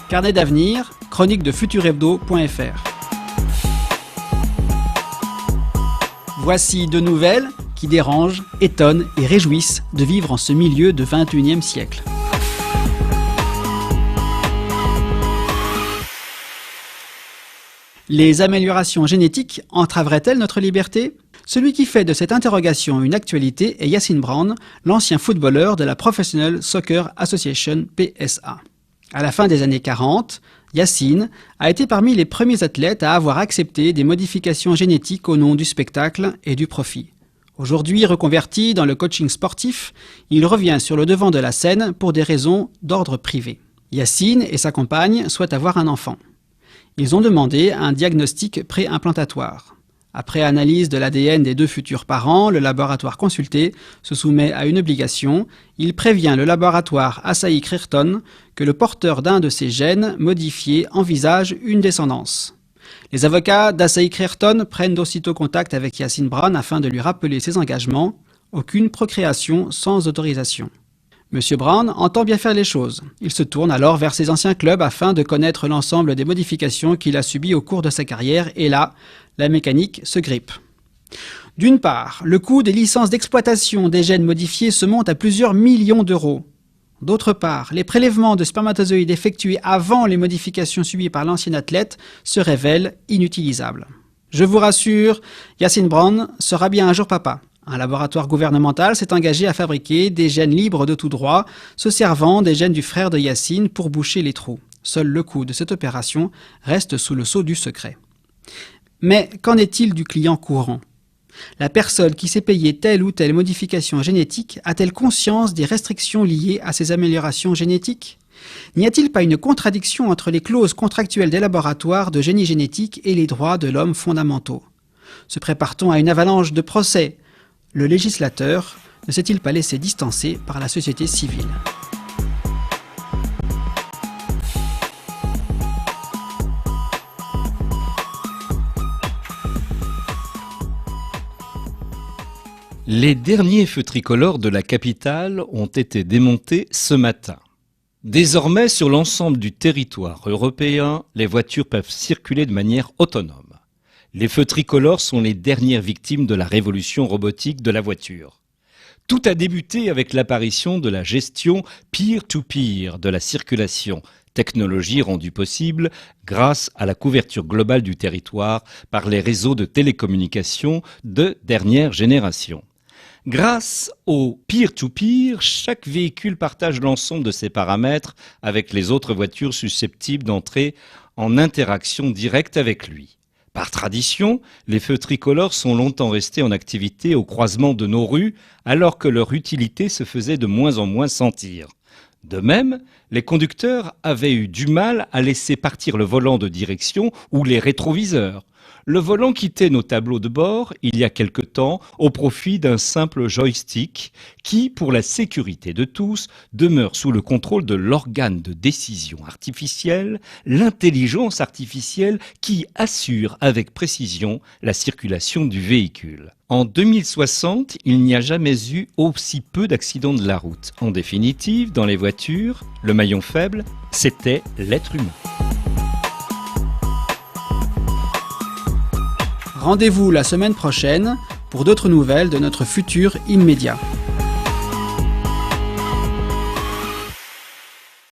Carnet d'avenir, chronique de futurhebdo.fr. Voici 2 nouvelles qui dérangent, étonnent et réjouissent de vivre en ce milieu de 21e siècle. Les améliorations génétiques entraveraient-elles notre liberté ? Celui qui fait de cette interrogation une actualité est Yacine Brown, l'ancien footballeur de la Professional Soccer Association PSA. À la fin des années 40, Yacine a été parmi les premiers athlètes à avoir accepté des modifications génétiques au nom du spectacle et du profit. Aujourd'hui reconverti dans le coaching sportif, il revient sur le devant de la scène pour des raisons d'ordre privé. Yacine et sa compagne souhaitent avoir un enfant. Ils ont demandé un diagnostic préimplantatoire. Après analyse de l'ADN des 2 futurs parents, le laboratoire consulté se soumet à une obligation. Il prévient le laboratoire Asahi Crairton que le porteur d'un de ces gènes modifiés envisage une descendance. Les avocats d'Asahi Crairton prennent aussitôt contact avec Yacine Brown afin de lui rappeler ses engagements. Aucune procréation sans autorisation. Monsieur Brown entend bien faire les choses. Il se tourne alors vers ses anciens clubs afin de connaître l'ensemble des modifications qu'il a subies au cours de sa carrière et là, la mécanique se grippe. D'une part, le coût des licences d'exploitation des gènes modifiés se monte à plusieurs millions d'euros. D'autre part, les prélèvements de spermatozoïdes effectués avant les modifications subies par l'ancien athlète se révèlent inutilisables. Je vous rassure, Yacine Brown sera bien un jour papa. Un laboratoire gouvernemental s'est engagé à fabriquer des gènes libres de tout droit, se servant des gènes du frère de Yacine pour boucher les trous. Seul le coût de cette opération reste sous le sceau du secret. Mais qu'en est-il du client courant ? La personne qui s'est payée telle ou telle modification génétique a-t-elle conscience des restrictions liées à ces améliorations génétiques ? N'y a-t-il pas une contradiction entre les clauses contractuelles des laboratoires de génie génétique et les droits de l'homme fondamentaux ? Se prépare-t-on à une avalanche de procès ? Le législateur ne s'est-il pas laissé distancer par la société civile ? Les derniers feux tricolores de la capitale ont été démontés ce matin. Désormais, sur l'ensemble du territoire européen, les voitures peuvent circuler de manière autonome. Les feux tricolores sont les dernières victimes de la révolution robotique de la voiture. Tout a débuté avec l'apparition de la gestion peer-to-peer de la circulation, technologie rendue possible grâce à la couverture globale du territoire par les réseaux de télécommunications de dernière génération. Grâce au peer-to-peer, chaque véhicule partage l'ensemble de ses paramètres avec les autres voitures susceptibles d'entrer en interaction directe avec lui. Par tradition, les feux tricolores sont longtemps restés en activité au croisement de nos rues, alors que leur utilité se faisait de moins en moins sentir. De même, les conducteurs avaient eu du mal à laisser partir le volant de direction ou les rétroviseurs. Le volant quittait nos tableaux de bord il y a quelque temps au profit d'un simple joystick qui, pour la sécurité de tous, demeure sous le contrôle de l'organe de décision artificielle, l'intelligence artificielle qui assure avec précision la circulation du véhicule. En 2060, il n'y a jamais eu aussi peu d'accidents de la route. En définitive, dans les voitures, le maillon faible, c'était l'être humain. Rendez-vous la semaine prochaine pour d'autres nouvelles de notre futur immédiat.